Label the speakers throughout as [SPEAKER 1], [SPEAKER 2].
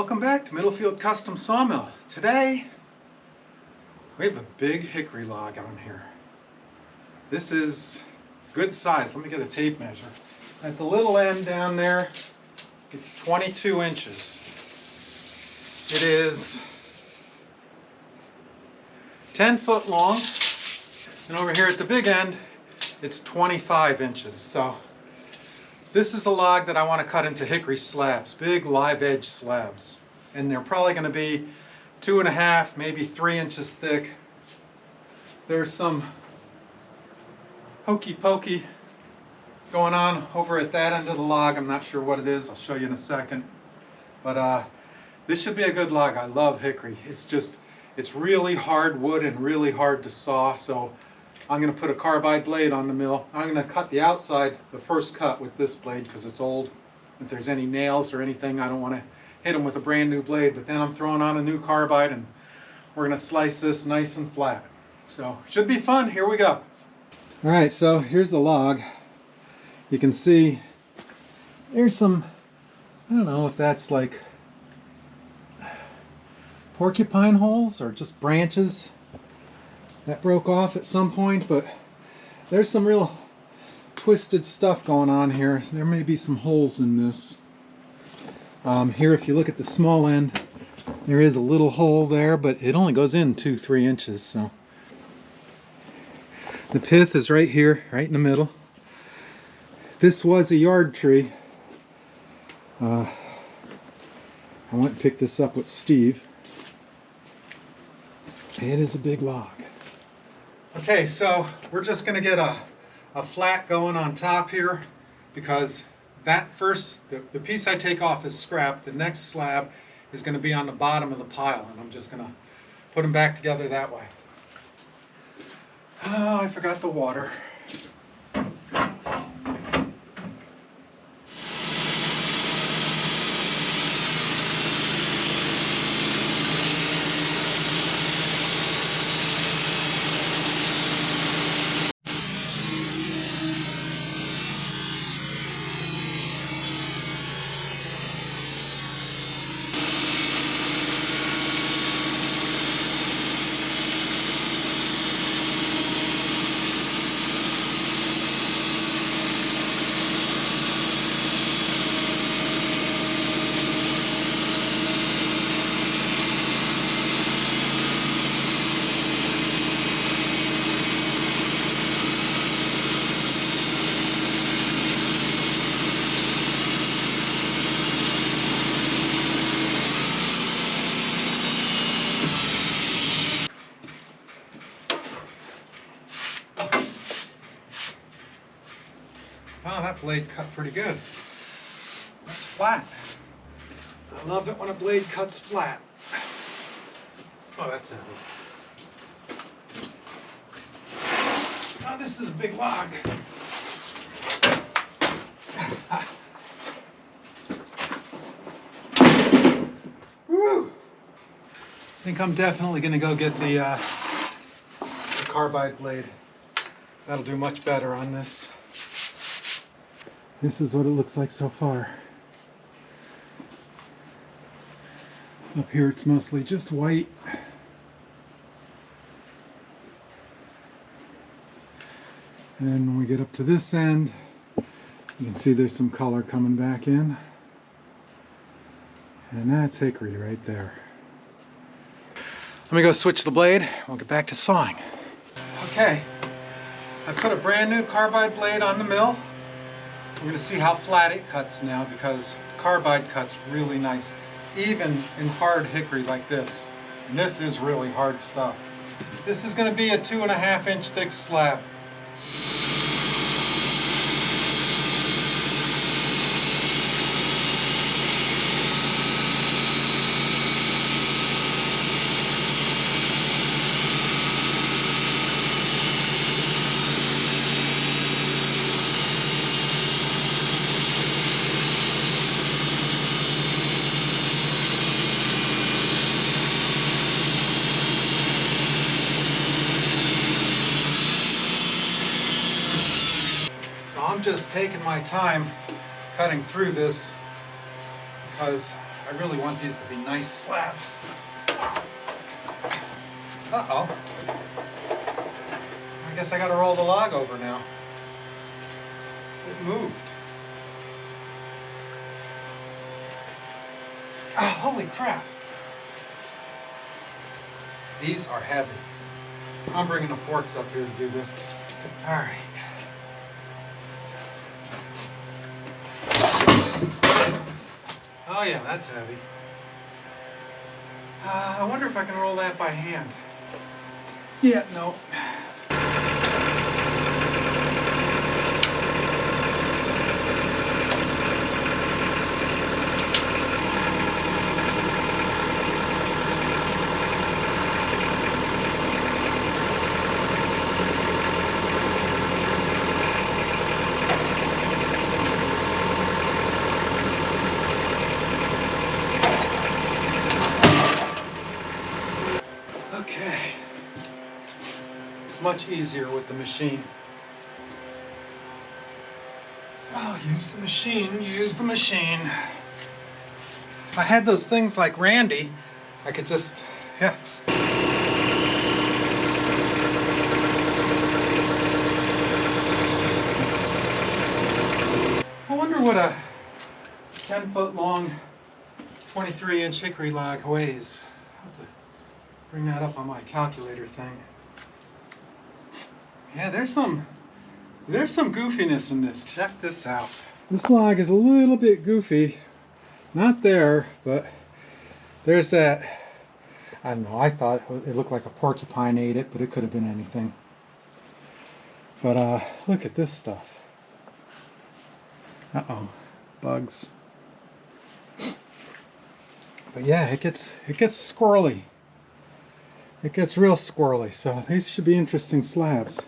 [SPEAKER 1] Welcome back to Middlefield Custom Sawmill. Today we have a big hickory log on here. This is good size. Let me get a tape measure. At the little end down there, it's 22 inches. It is 10 foot long, and over here at the big end, it's 25 inches. So this is a log that I want to cut into hickory slabs, big live edge slabs. And they're probably going to be 2.5, maybe 3 inches thick. There's some hokey pokey going on over at that end of the log. I'm not sure what it is. I'll show you in a second. But this should be a good log. I love hickory. It's really hard wood and really hard to saw. So I'm going to put a carbide blade on the mill. I'm going to cut the outside, the first cut, with this blade because it's old. If there's any nails or anything, I don't want to hit them with a brand new blade. But then I'm throwing on a new carbide and we're going to slice this nice and flat. So should be fun. Here we go. All right, so here's the log. You can see there's some, I don't know if that's like porcupine holes or just branches that broke off at some point, but there's some real twisted stuff going on here. There may be some holes in this. Here, if you look at the small end, there is a little hole there, but it only goes in 2-3 inches. So the pith is right here, right in the middle. This was a yard tree. I went and picked this up with Steve. It is a big log. Okay, so we're just going to get a flat going on top here because that first, the piece I take off is scrap. The next slab is going to be on the bottom of the pile, and I'm just going to put them back together that way. Oh, I forgot the water. Oh, that blade cut pretty good. That's flat. I love it when a blade cuts flat. Oh, that's heavy. Oh, this is a big log. Woo! I think I'm definitely going to go get the carbide blade. That'll do much better on this. This is what it looks like so far. Up here it's mostly just white. And then when we get up to this end, you can see there's some color coming back in. And that's hickory right there. Let me go switch the blade. We'll get back to sawing. Okay, I put a brand new carbide blade on the mill. We're going to see how flat it cuts now because carbide cuts really nice, even in hard hickory like this. And this is really hard stuff. This is going to be a 2.5 inch thick slab. I'm just taking my time cutting through this because I really want these to be nice slabs. Uh-oh. I guess I gotta roll the log over now. It moved. Oh, holy crap. These are heavy. I'm bringing the forks up here to do this. All right. Oh yeah, that's heavy. I wonder if I can roll that by hand. Yeah, no. Okay. Much easier with the machine. Oh, use the machine, use the machine. If I had those things like Randy, I could just, yeah. I wonder what a 10-foot long, 23-inch hickory log weighs. I'll have to bring that up on my calculator thing. Yeah, there's some goofiness in this. Check this out. This log is a little bit goofy. Not there, but there's that. I don't know, I thought it looked like a porcupine ate it, but it could have been anything. But look at this stuff. Uh-oh, bugs. But yeah, it gets squirrely. It gets real squirrely, so these should be interesting slabs.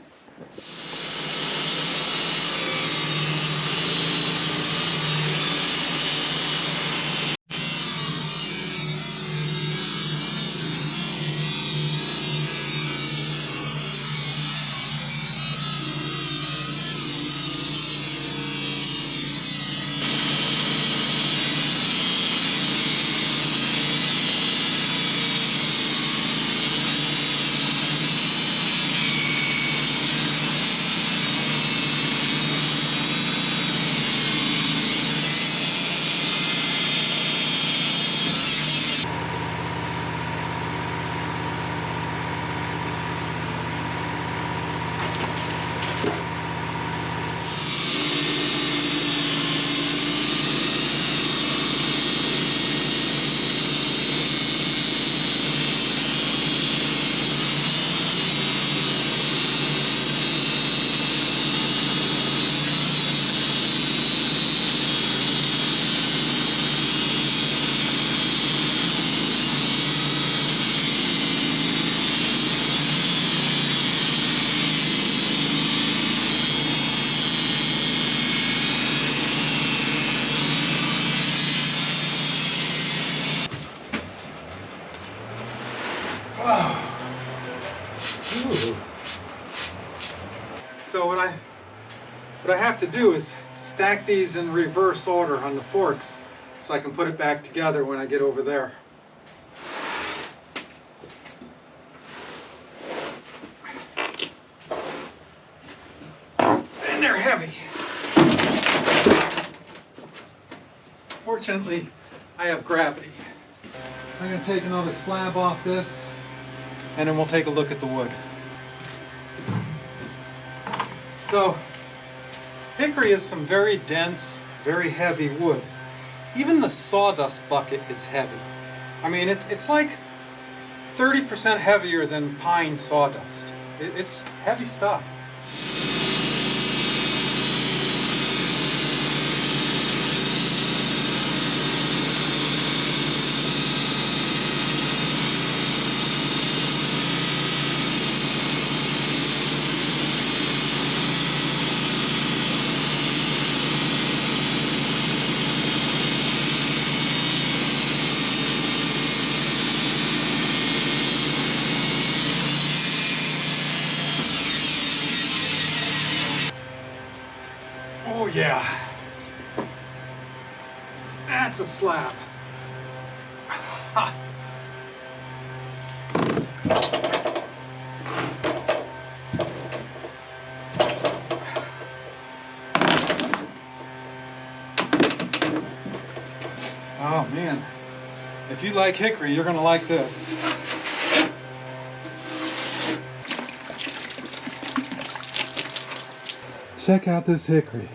[SPEAKER 1] Ooh. So what I have to do is stack these in reverse order on the forks so I can put it back together when I get over there. And they're heavy. Fortunately, I have gravity. I'm going to take another slab off this, and then we'll take a look at the wood. So, hickory is some very dense, very heavy wood. Even the sawdust bucket is heavy. I mean, it's like 30% heavier than pine sawdust. It's heavy stuff. Oh yeah, that's a slab. Oh man, if you like hickory, you're gonna like this. Check out this hickory.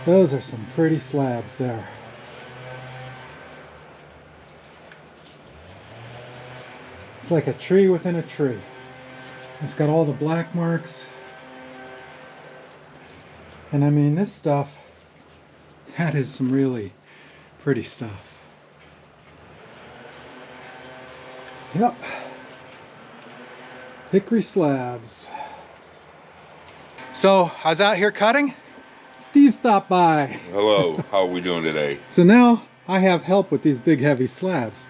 [SPEAKER 1] Those are some pretty slabs there. It's like a tree within a tree. It's got all the black marks. And I mean, this stuff, that is some really pretty stuff. Yep. Hickory slabs. So, I was out here cutting. Steve stopped by.
[SPEAKER 2] Hello, how are we doing today?
[SPEAKER 1] So now I have help with these big heavy slabs.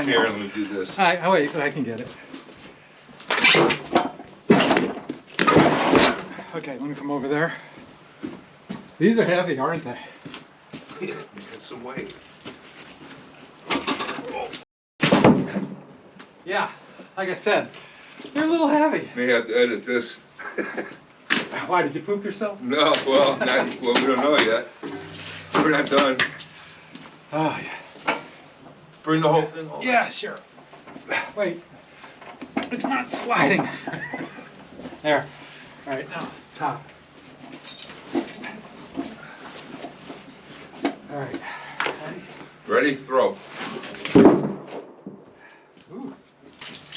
[SPEAKER 2] Here, let me do this.
[SPEAKER 1] Oh wait, I can get it. Okay, let me come over there. These are heavy, aren't they?
[SPEAKER 2] Yeah, get some weight.
[SPEAKER 1] Yeah, like I said, they're a little heavy.
[SPEAKER 2] May have to edit this.
[SPEAKER 1] Why, did you poop yourself?
[SPEAKER 2] No, well, we don't know yet. We're not done.
[SPEAKER 1] Oh, yeah.
[SPEAKER 2] Bring the whole thing over.
[SPEAKER 1] Yeah, sure. Wait, it's not sliding. There. All right, now it's top. All right, ready?
[SPEAKER 2] Ready? Throw.
[SPEAKER 1] Ooh.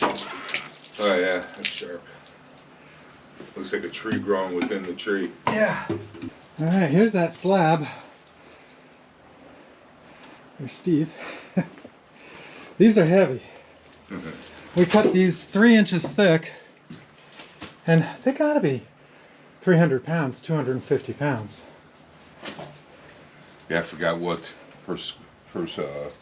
[SPEAKER 2] Oh yeah, that's sharp. Looks like a tree growing within the tree.
[SPEAKER 1] Yeah. All right, here's that slab. There's Steve. These are heavy. We cut these 3 inches thick, and they gotta be 300 pounds, 250 pounds.
[SPEAKER 2] Yeah, I forgot what per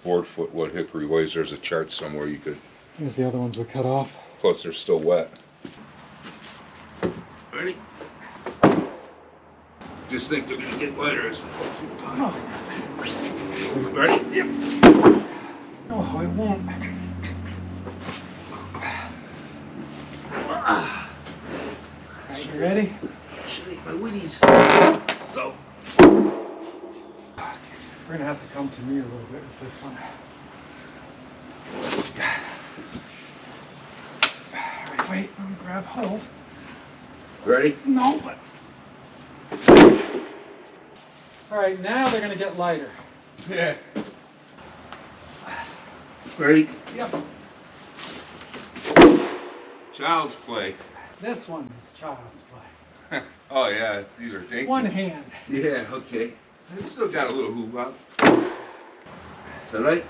[SPEAKER 2] board foot what hickory weighs. There's a chart somewhere you could.
[SPEAKER 1] Here's the other ones we cut off.
[SPEAKER 2] Plus, they're still wet. Ready? Just think they're gonna get lighter as we go through the pile. Ready? Yep.
[SPEAKER 1] No, I won't. Alright, you ready?
[SPEAKER 2] Should eat my Wheaties. Go.
[SPEAKER 1] We're gonna have to come to me a little bit with this one. Alright, wait, let me grab hold.
[SPEAKER 2] Ready?
[SPEAKER 1] No. Alright, now they're gonna get lighter.
[SPEAKER 2] Yeah. Ready?
[SPEAKER 1] Yep.
[SPEAKER 2] Child's play.
[SPEAKER 1] This one is child's play.
[SPEAKER 2] Oh yeah, these are dainty.
[SPEAKER 1] One hand.
[SPEAKER 2] Yeah, okay. It's still got a little hoop out. Is that right?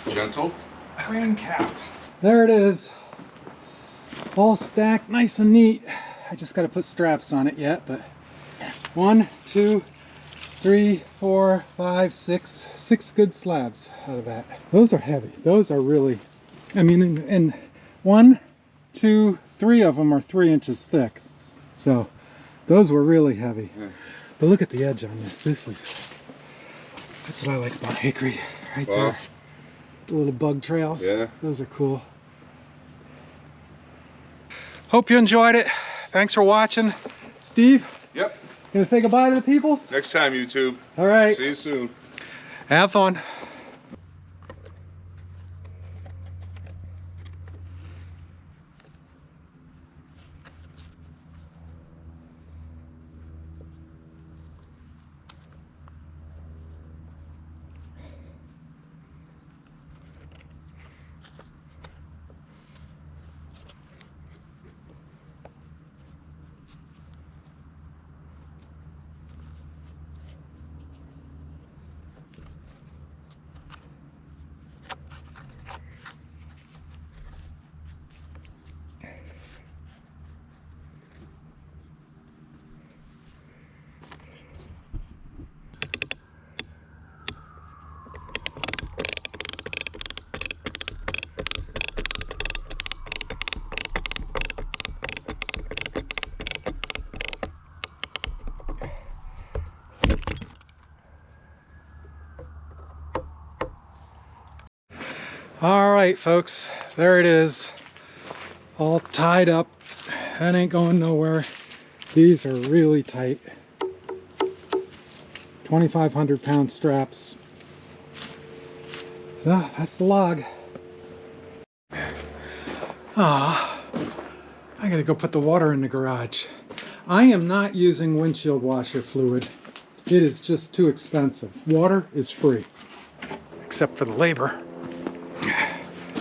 [SPEAKER 2] Gentle.
[SPEAKER 1] Crane cap. There it is. All stacked nice and neat. I just got to put straps on it yet, but 1, 2, 3, 4, 5, 6. 6 good slabs out of that. Those are heavy. Those are really, I mean, and 1, 2, 3 of them are 3 inches thick. So those were really heavy. Yeah. But look at the edge on this. That's what I like about hickory right there. The little bug trails. Yeah. Those are cool. Hope you enjoyed it. Thanks for watching. Steve?
[SPEAKER 2] Yep.
[SPEAKER 1] Gonna say goodbye to the peoples?
[SPEAKER 2] Next time, YouTube.
[SPEAKER 1] All right.
[SPEAKER 2] See you soon.
[SPEAKER 1] Have fun. All right, folks, there it is, all tied up. That ain't going nowhere. These are really tight. 2,500 pound straps. So that's the log. Ah, I gotta go put the water in the garage. I am not using windshield washer fluid. It is just too expensive. Water is free, except for the labor.